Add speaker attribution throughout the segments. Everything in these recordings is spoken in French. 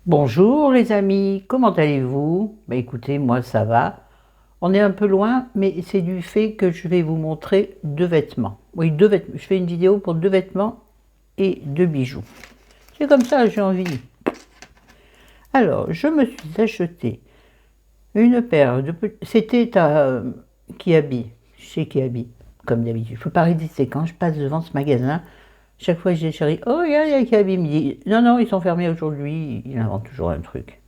Speaker 1: Bonjour les amis, comment allez-vous? Écoutez, moi ça va. On est un peu loin, mais c'est du fait que je vais vous montrer deux vêtements. Oui, deux vêtements. Je fais une vidéo pour deux vêtements et deux bijoux. C'est comme ça, j'ai envie. Alors, je me suis acheté une paire de C'était à Kiabi, chez Kiabi, comme d'habitude. Je peux pas résister quand je passe devant ce magasin. Chaque fois, je dis chérie, oh, il y a Kiabi. Il me dit, non, non, ils sont fermés aujourd'hui. Il invente toujours un truc.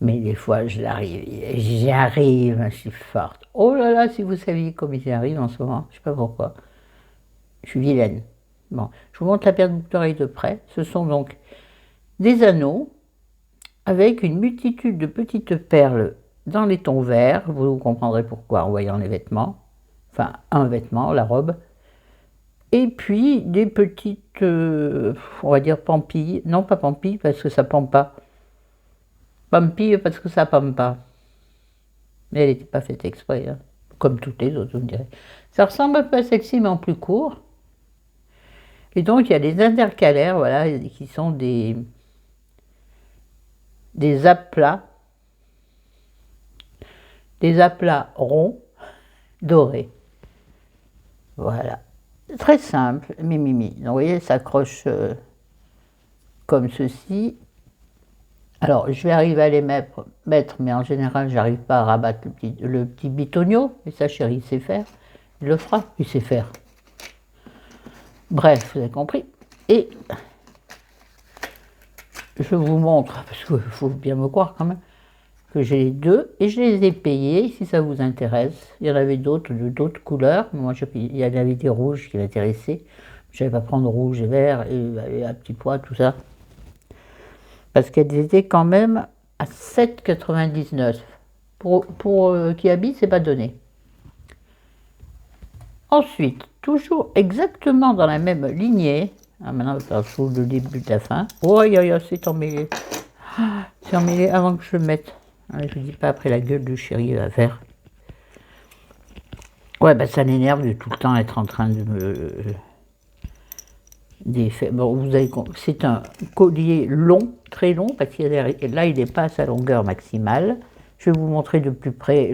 Speaker 1: Mais des fois, j'y arrive, je suis forte. Oh là là, si vous saviez comme j'y arrive en ce moment, je ne sais pas pourquoi. Je suis vilaine. Bon, je vous montre la paire de boucles d'oreilles de près. Ce sont donc des anneaux avec une multitude de petites perles dans les tons verts. Vous comprendrez pourquoi en voyant les vêtements. Enfin, un vêtement, la robe. Et puis des petites, on va dire pampilles. Non, pas pampilles parce que ça pend pas. Pampilles parce que ça pend pas. Mais elle n'était pas faite exprès, hein, comme toutes les autres, vous me direz. Ça ressemble un peu à celle-ci, mais en plus court. Et donc, il y a des intercalaires, voilà, qui sont des aplats ronds, dorés. Voilà. Très simple, mimimi. Donc, vous voyez, elle s'accroche comme ceci. Alors, je vais arriver à les mettre, mais en général, j'arrive pas à rabattre le petit bitonio. Mais ça, chérie, il sait faire. Il le fera, il sait faire. Bref, vous avez compris. Et je vous montre, parce qu'il faut bien me croire quand même, que j'ai les deux, et je les ai payés, si ça vous intéresse. Il y en avait d'autres, d'autres couleurs. Moi, il y en avait des rouges qui m'intéressaient. Je ne vais pas prendre rouge et vert, et un petit pois, tout ça. Parce qu'elles étaient quand même à 7,99. Pour qui habite, c'est pas donné. Ensuite, toujours exactement dans la même lignée, maintenant, je trouve le début de la fin. Oh, c'est emmêlé. C'est emmêlé avant que je le mette. Je ne dis pas après la gueule de chérie à faire. Ouais, bah ça l'énerve de tout le temps être en train de me défaire. Bon, vous avez c'est un collier long, très long, parce que là, il n'est pas à sa longueur maximale. Je vais vous montrer de plus près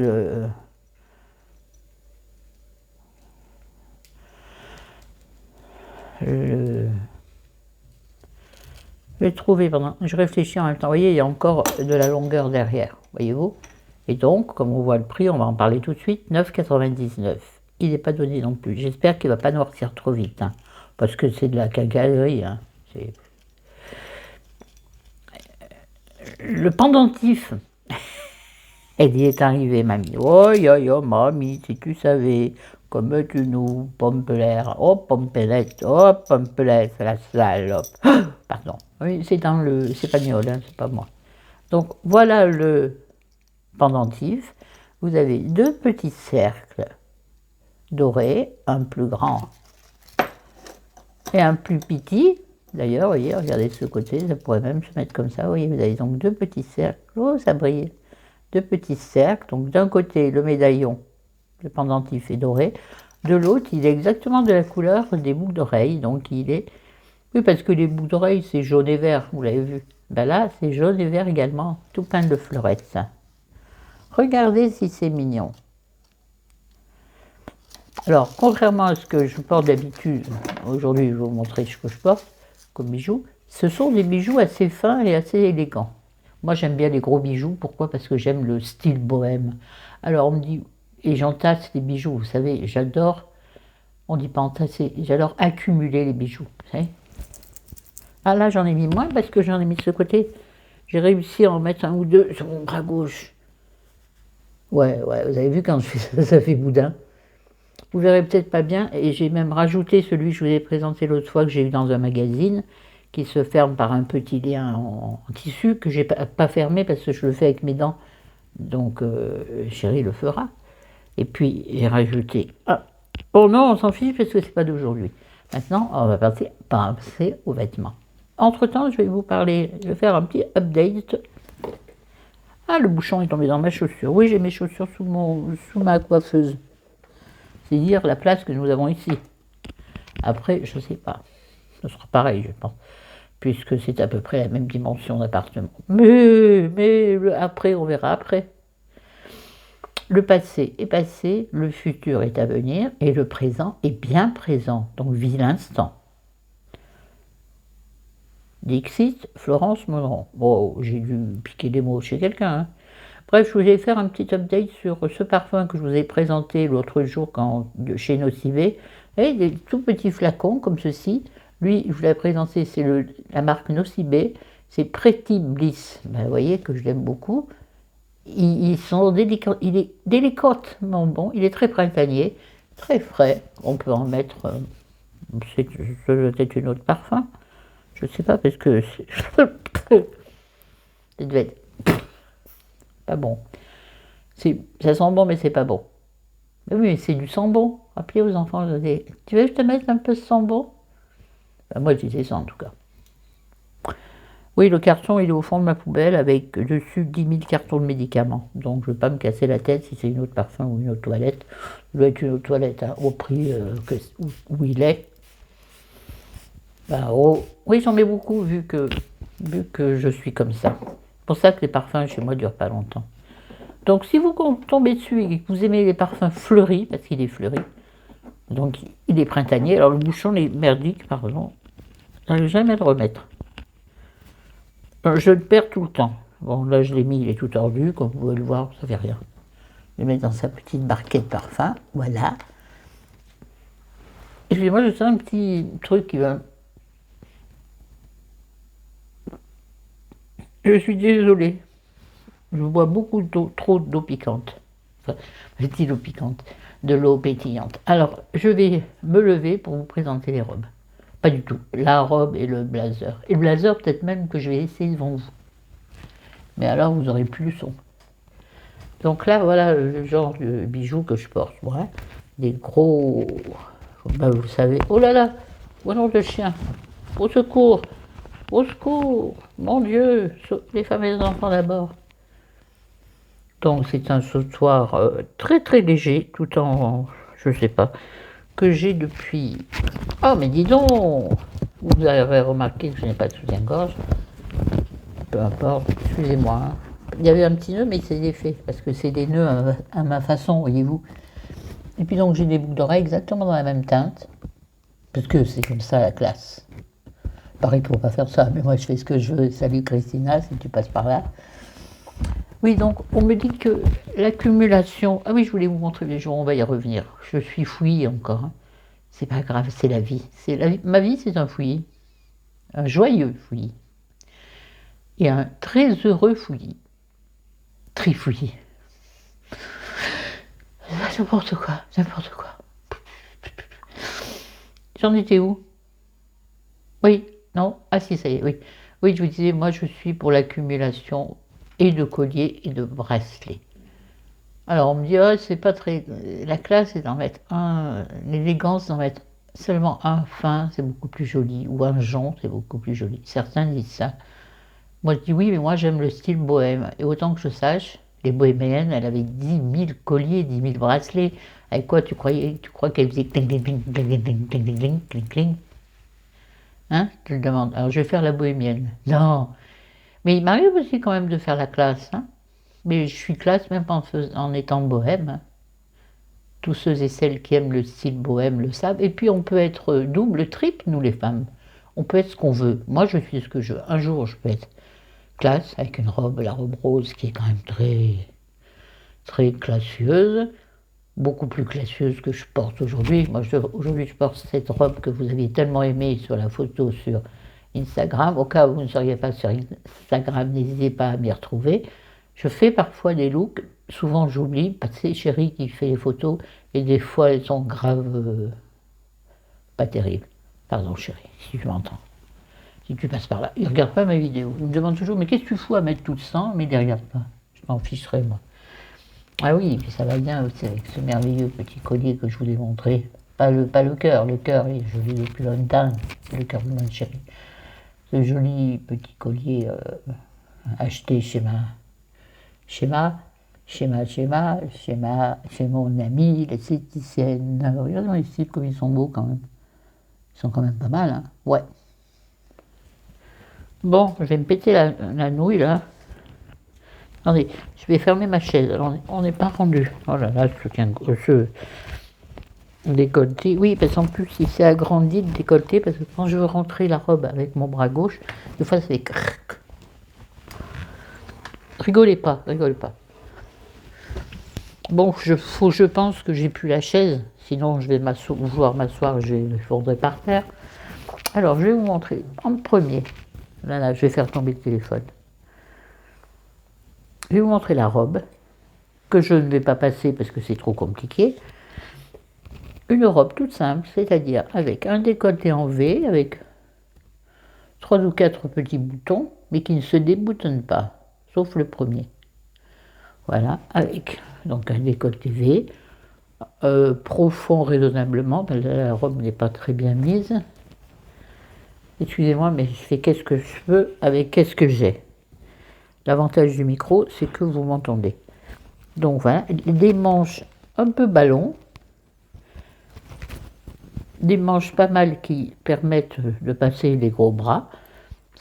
Speaker 1: je vais trouver pendant. Je réfléchis en même temps. Vous voyez, il y a encore de la longueur derrière, voyez-vous. Et donc, comme on voit le prix, on va en parler tout de suite, 9,99. Il n'est pas donné non plus. J'espère qu'il ne va pas noircir trop vite, hein, parce que c'est de la cagalerie. Hein. Le pendentif, elle y est arrivée, mamie. Oh, mamie, si tu savais, comme tu nous pompes l'air. Oh, pompelette, la salope. Pardon. Oui, c'est dans le. C'est pas Niol, hein, c'est pas moi. Donc, voilà le pendentif. Vous avez deux petits cercles dorés, un plus grand et un plus petit. D'ailleurs, vous voyez, regardez ce côté, ça pourrait même se mettre comme ça. Vous voyez, vous avez donc deux petits cercles. Oh, ça brille. Deux petits cercles. Donc, d'un côté, le médaillon, le pendentif est doré. De l'autre, il est exactement de la couleur des boucles d'oreilles. Donc, il est. Oui, parce que les boucles d'oreilles, c'est jaune et vert, vous l'avez vu. Ben là, c'est jaune et vert également, tout plein de fleurettes. Ça. Regardez si c'est mignon. Alors, contrairement à ce que je porte d'habitude, aujourd'hui je vais vous montrer ce que je porte comme bijoux, ce sont des bijoux assez fins et assez élégants. Moi j'aime bien les gros bijoux, pourquoi? Parce que j'aime le style bohème. Alors on me dit, et j'entasse les bijoux, vous savez, j'adore, on dit pas entasser, j'adore accumuler les bijoux, vous savez. Ah là j'en ai mis moins parce que j'en ai mis de ce côté. J'ai réussi à en mettre un ou deux sur mon bras gauche. Ouais, vous avez vu quand je fais ça, ça fait boudin. Vous verrez peut-être pas bien, et j'ai même rajouté celui que je vous ai présenté l'autre fois que j'ai eu dans un magazine, qui se ferme par un petit lien en tissu que j'ai pas fermé parce que je le fais avec mes dents. Donc chérie le fera. Et puis j'ai rajouté. Ah, oh non, on s'en fiche parce que c'est pas d'aujourd'hui. Maintenant, on va passer aux vêtements. Entre-temps, je vais vous parler, je vais faire un petit update. Ah, le bouchon est tombé dans ma chaussure. Oui, j'ai mes chaussures sous ma coiffeuse. C'est dire la place que nous avons ici. Après, je ne sais pas. Ce sera pareil, je pense. puisque c'est à peu près la même dimension d'appartement. Après, on verra après. Le passé est passé, le futur est à venir, et le présent est bien présent, donc vis l'instant. Dixit, Florence Monron. Bon, j'ai dû piquer des mots chez quelqu'un. Hein. Bref, je voulais faire un petit update sur ce parfum que je vous ai présenté l'autre jour chez Nocibé. Et des tout petits flacons comme ceci. Lui, je vous l'ai présenté, c'est la marque Nocibé. C'est Pretty Bliss. Ben, vous voyez que je l'aime beaucoup. Ils sont délicats. Il est délicatement bon. Il est très printanier, très frais. On peut en mettre. C'est peut-être une autre parfum. Je sais pas parce que ça devait être pas bon. Ça sent bon mais c'est pas bon. Mais oui, c'est du sang bon. Rappelez aux enfants, tu veux que je te mette un peu de sang bon? Ben, moi je disais ça en tout cas. Oui, le carton il est au fond de ma poubelle avec dessus 10 000 cartons de médicaments. Donc je ne vais pas me casser la tête si c'est une autre parfum ou une autre toilette. Ça doit être une autre toilette hein, au prix où il est. Ben, oui, j'en mets beaucoup vu que je suis comme ça. C'est pour ça que les parfums chez moi ne durent pas longtemps. Donc si vous tombez dessus et que vous aimez les parfums fleuris, parce qu'il est fleuri, donc il est printanier, alors le bouchon est merdique, pardon, j'arrive jamais à le remettre. Je le perds tout le temps. Bon là je l'ai mis, il est tout tordu, comme vous pouvez le voir, ça fait rien. Je le mets dans sa petite barquette parfum, voilà. Et puis moi je sens un petit truc qui va... Je suis désolée. Je bois beaucoup d'eau, trop d'eau piquante. Enfin, je dis l'eau piquante, de l'eau pétillante. Alors, je vais me lever pour vous présenter les robes. Pas du tout. La robe et le blazer. Et le blazer, peut-être même que je vais essayer devant vous. Mais alors, vous aurez plus le son. Donc là, voilà le genre de bijoux que je porte, moi. Des gros... Ben, vous savez... Oh là là! Au nom de chien! Au secours! Au secours! Mon Dieu! Les femmes et les enfants d'abord. Donc c'est un sautoir très très léger, tout en, je sais pas, que j'ai depuis... Oh mais dis donc! Vous avez remarqué que je n'ai pas de soutien-gorge. Peu importe, excusez-moi. Hein. Il y avait un petit nœud mais il s'est défait, parce que c'est des nœuds à ma façon, voyez-vous. Et puis donc j'ai des boucles d'oreilles exactement dans la même teinte, parce que c'est comme ça la classe. Pareil qu'il ne faut pas faire ça, mais moi je fais ce que je veux. Salut Christina, si tu passes par là. Oui, donc on me dit que l'accumulation... Ah oui, je voulais vous montrer les jours, on va y revenir. Je suis fouillis encore. Hein. C'est pas grave, c'est la vie. Ma vie, c'est un fouillis. Un joyeux fouillis. Et un très heureux fouillis. Trifouillis. N'importe quoi, n'importe quoi. J'en étais où? Oui, non? Ah si, ça y est, oui. Oui, je vous disais, moi je suis pour l'accumulation et de colliers et de bracelets. Alors on me dit, oh, c'est pas très... La classe c'est d'en mettre un, l'élégance d'en mettre seulement un fin, c'est beaucoup plus joli, ou un jonc, c'est beaucoup plus joli. Certains disent ça. Moi je dis oui, mais moi j'aime le style bohème. Et autant que je sache, les bohémiennes, elles avaient 10 000 colliers, 10 000 bracelets. Avec quoi tu crois qu'elles faisaient cling, cling, cling, cling, cling, cling, cling, cling, cling, cling. Hein? Je te le demande. Alors je vais faire la bohémienne. Non. Mais il m'arrive aussi quand même de faire la classe, hein. Mais je suis classe même en étant bohème. Hein. Tous ceux et celles qui aiment le style bohème le savent. Et puis on peut être double, triple, nous les femmes. On peut être ce qu'on veut. Moi je suis ce que je veux. Un jour je peux être classe avec une robe, la robe rose qui est quand même très, très classieuse. Beaucoup plus classieuse que je porte aujourd'hui. Moi aujourd'hui je porte cette robe que vous aviez tellement aimée sur la photo sur Instagram. Au cas où vous ne seriez pas sur Instagram, n'hésitez pas à m'y retrouver. Je fais parfois des looks, souvent j'oublie, parce que c'est Chérie qui fait les photos, et des fois elles sont graves, pas terribles. Pardon Chérie, si tu m'entends. Si tu passes par là, il ne regarde pas ma vidéo. Il me demande toujours, mais qu'est-ce que tu fous à mettre tout le sang? Mais il ne les regarde pas. Je m'en ficherai moi. Ah oui, puis ça va bien aussi avec ce merveilleux petit collier que je vous ai montré. Pas le cœur, le cœur est joli depuis longtemps, c'est le cœur de ma chérie. Ce joli petit collier acheté chez mon ami l'esthéticienne. Regardez les styles comme ils sont beaux quand même. Ils sont quand même pas mal, hein. Ouais. Bon, je vais me péter la nouille là. Attendez, je vais fermer ma chaise. Alors, on n'est pas rendu. Oh là là, ce décolleté. Oui, parce qu'en plus, il s'est agrandi le décolleté, parce que quand je veux rentrer la robe avec mon bras gauche, des fois ça fait crrrc. Rigolez pas, rigolez pas. Bon, je pense que j'ai plus la chaise, sinon je vais vouloir m'asseoir, je fondrai par terre. Alors, je vais vous montrer en premier. Là, je vais faire tomber le téléphone. Je vais vous montrer la robe, que je ne vais pas passer parce que c'est trop compliqué. Une robe toute simple, c'est-à-dire avec un décolleté en V, avec 3 ou 4 petits boutons, mais qui ne se déboutonnent pas, sauf le premier. Voilà, avec donc un décolleté V, profond raisonnablement, parce que la robe n'est pas très bien mise. Excusez-moi, mais je fais qu'est-ce que je peux avec qu'est-ce que j'ai. L'avantage du micro, c'est que vous m'entendez. Donc voilà, des manches un peu ballon, des manches pas mal qui permettent de passer les gros bras,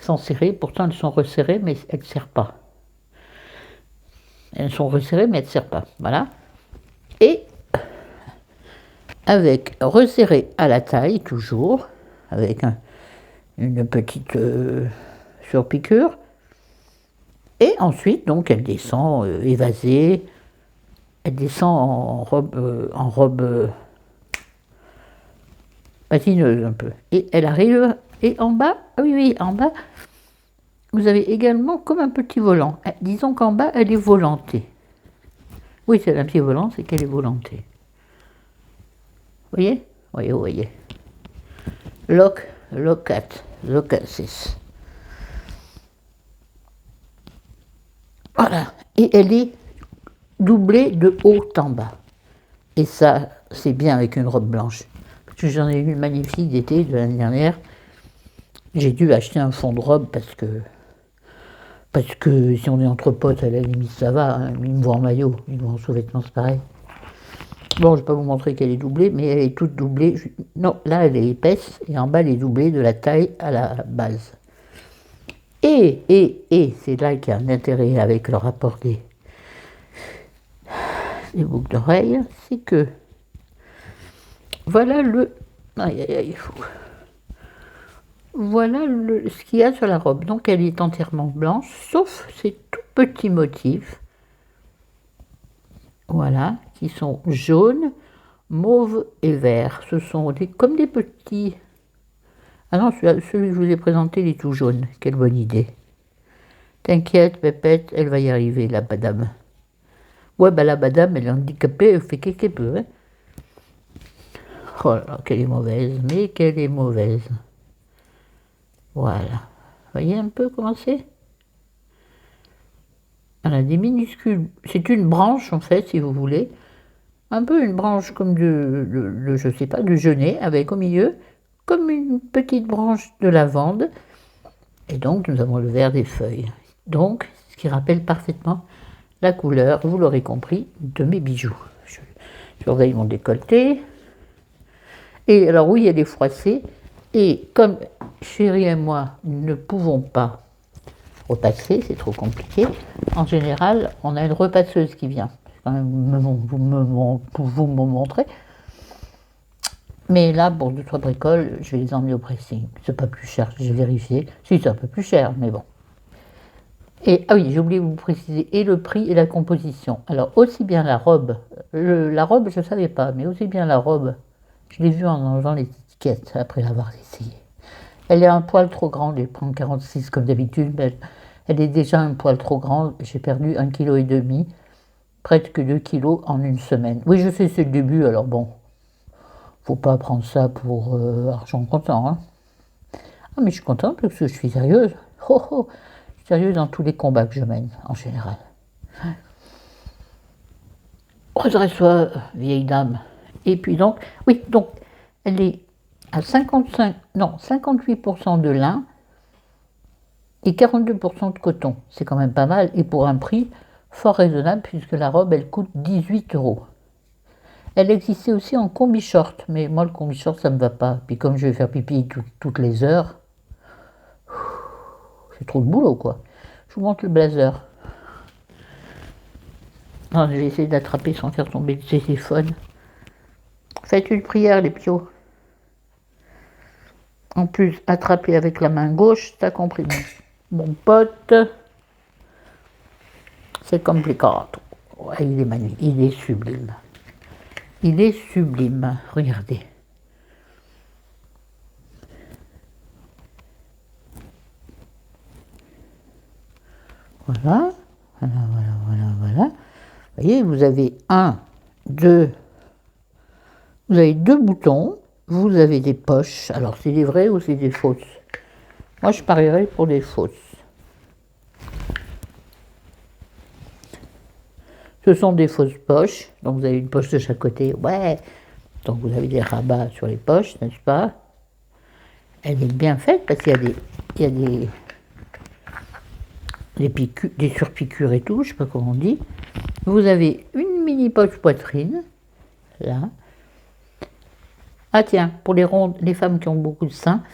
Speaker 1: sans serrer, pourtant elles sont resserrées, mais elles ne serrent pas. Elles sont resserrées, mais elles ne serrent pas, voilà. Et avec resserré à la taille, toujours, avec une petite surpiqûre. Et ensuite, donc, elle descend évasée, elle descend en robe patineuse un peu. Et elle arrive, et en bas, ah oui, oui, en bas, vous avez également comme un petit volant. Disons qu'en bas, elle est volantée. Oui, c'est un petit volant, c'est qu'elle est volantée. Vous voyez? Oui, vous voyez. Locasis. Voilà. Et elle est doublée de haut en bas. Et ça, c'est bien avec une robe blanche. Parce que j'en ai eu une magnifique d'été de l'année dernière. J'ai dû acheter un fond de robe parce que si on est entre potes, à la limite, ça va. Hein. Ils me voient en maillot, ils me voient en sous-vêtements, c'est pareil. Bon, je ne vais pas vous montrer qu'elle est doublée, mais elle est toute doublée. Non, là, elle est épaisse, et en bas, elle est doublée de la taille à la base. Et c'est là qu'il y a un intérêt avec le rapport des boucles d'oreilles, c'est que voilà voilà ce qu'il y a sur la robe. Donc elle est entièrement blanche, sauf ces tout petits motifs, voilà, qui sont jaunes, mauve et vert. Ce sont comme des petits... Ah non, celui que je vous ai présenté, il est tout jaune. Quelle bonne idée. T'inquiète, Pépette, elle va y arriver, la madame. Ouais, bah la madame, elle est handicapée, elle fait qu'elle peut. Hein. Oh là là, qu'elle est mauvaise, mais qu'elle est mauvaise. Voilà. Voyez un peu comment c'est? Elle a des minuscules. C'est une branche, en fait, si vous voulez. Un peu une branche comme je sais pas, de genêt, avec au milieu, comme une petite branche de lavande. Et donc, nous avons le vert des feuilles. Donc, ce qui rappelle parfaitement la couleur, vous l'aurez compris, de mes bijoux. Je surveille mon décolleté. Et alors oui, elle est froissée. Et comme Chérie et moi ne pouvons pas repasser, c'est trop compliqué, en général, on a une repasseuse qui vient. Quand même, vous me montrez. Mais là, pour 2-3 bricoles, je vais les emmener au pressing. C'est pas plus cher, j'ai vérifié. Si, c'est un peu plus cher, mais bon. Et, ah oui, j'ai oublié de vous préciser, et le prix et la composition. Alors, aussi bien la robe, la robe, je ne savais pas, mais aussi bien la robe, je l'ai vue en enlevant les étiquettes après l'avoir essayée. Elle est un poil trop grande, elle prend 46 comme d'habitude, mais elle est déjà un poil trop grande. J'ai perdu 1,5 kg, presque 2 kg en une semaine. Oui, je sais, c'est le début, alors bon, faut pas prendre ça pour argent comptant. Hein. Ah, mais je suis contente parce que je suis sérieuse. Oh, oh. Sérieuse dans tous les combats que je mène, en général. Redresse-toi, vieille dame. Et puis donc, oui, donc, elle est à 58% de lin et 42% de coton. C'est quand même pas mal, et pour un prix fort raisonnable, puisque la robe, elle coûte 18 €. Elle existait aussi en combi short, mais moi, le combi short, ça me va pas. Puis comme je vais faire pipi toutes les heures, c'est trop de boulot, quoi. Je vous montre le blazer. Non, je vais essayer d'attraper sans faire tomber le téléphone. Faites une prière, les pios. En plus, attraper avec la main gauche, t'as compris. Mon pote, c'est complicato. Ouais, il est magnifique, il est sublime. Il est sublime, regardez. Voilà, voilà. Vous voyez, vous avez vous avez deux boutons, vous avez des poches. Alors, c'est des vraies ou c'est des fausses? Moi, je parierais pour des fausses. Ce sont des fausses poches, donc vous avez une poche de chaque côté. Ouais, donc vous avez des rabats sur les poches, n'est-ce pas? Elle est bien faite parce qu'il y a des surpiqûres et tout, je sais pas comment on dit. Vous avez une mini poche poitrine, là. Ah tiens, pour les femmes qui ont beaucoup de seins,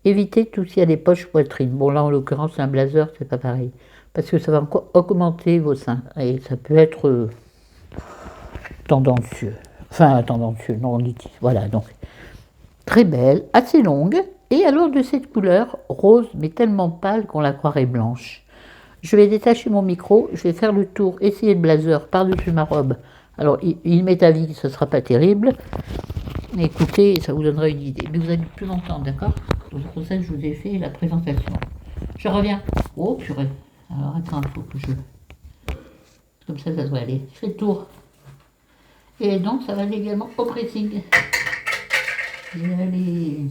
Speaker 1: évitez tout s'il y a des poches poitrine. Bon là en l'occurrence un blazer, c'est pas pareil. Parce que ça va encore augmenter vos seins. Et ça peut être tendancieux. Enfin tendancieux, non on dit. Voilà, donc très belle, assez longue. Et alors de cette couleur, rose, mais tellement pâle qu'on la croirait blanche. Je vais détacher mon micro, je vais faire le tour, essayer le blazer par-dessus ma robe. Alors, il m'est avis que ce ne sera pas terrible. Écoutez, ça vous donnera une idée. Mais vous allez plus longtemps, d'accord? Donc, pour ça, je vous ai fait la présentation. Je reviens. Oh, purée. Alors, attends, il faut que je... Comme ça doit aller. Je fais le tour. Et donc, ça va aller également au pressing. Et allez...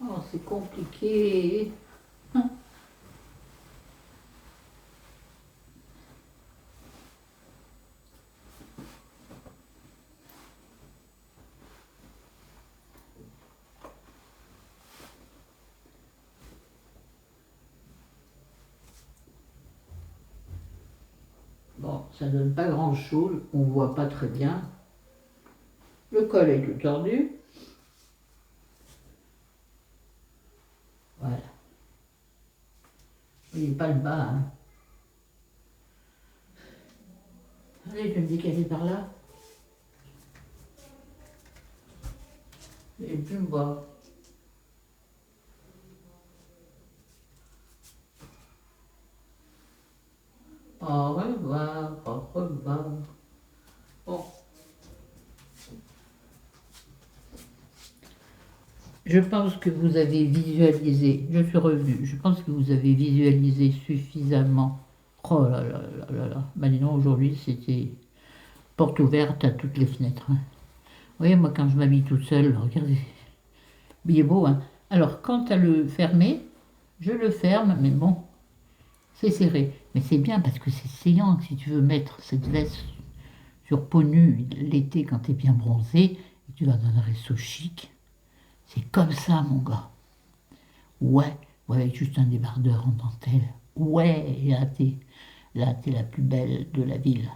Speaker 1: Oh, c'est compliqué. Bon, ça donne pas grand chose, on voit pas très bien. Le col est tout tordu. Voilà. Il n'est pas le bas. Hein. Allez, je vais me décaler par là. Et puis me voir. Au revoir, au revoir. Bon. Je pense que vous avez visualisé, je suis revenu, je pense que vous avez visualisé suffisamment. Oh là là là là là. Bah dis donc, aujourd'hui, c'était porte ouverte à toutes les fenêtres. Hein. Vous voyez, moi, quand je m'habille toute seule, regardez. Il est beau, hein. Alors, quant à le fermer, je le ferme, mais bon, c'est serré. Mais c'est bien parce que c'est saillant. Si tu veux mettre cette veste sur peau nue l'été quand tu es bien bronzé, et tu vas dans un resto chic, c'est comme ça, mon gars. Ouais, avec juste un débardeur en dentelle. Ouais, là, t'es la plus belle de la ville,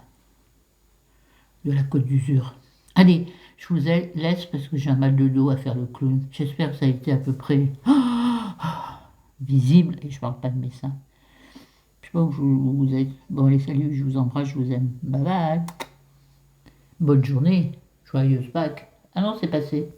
Speaker 1: de la Côte d'Uzur. Allez, je vous laisse parce que j'ai un mal de dos à faire le clown. J'espère que ça a été à peu près visible, et je parle pas de mes seins. Je sais pas où vous êtes. Bon, allez, salut, je vous embrasse, je vous aime. Bye bye. Bonne journée, joyeuse Pâques. Ah non, c'est passé.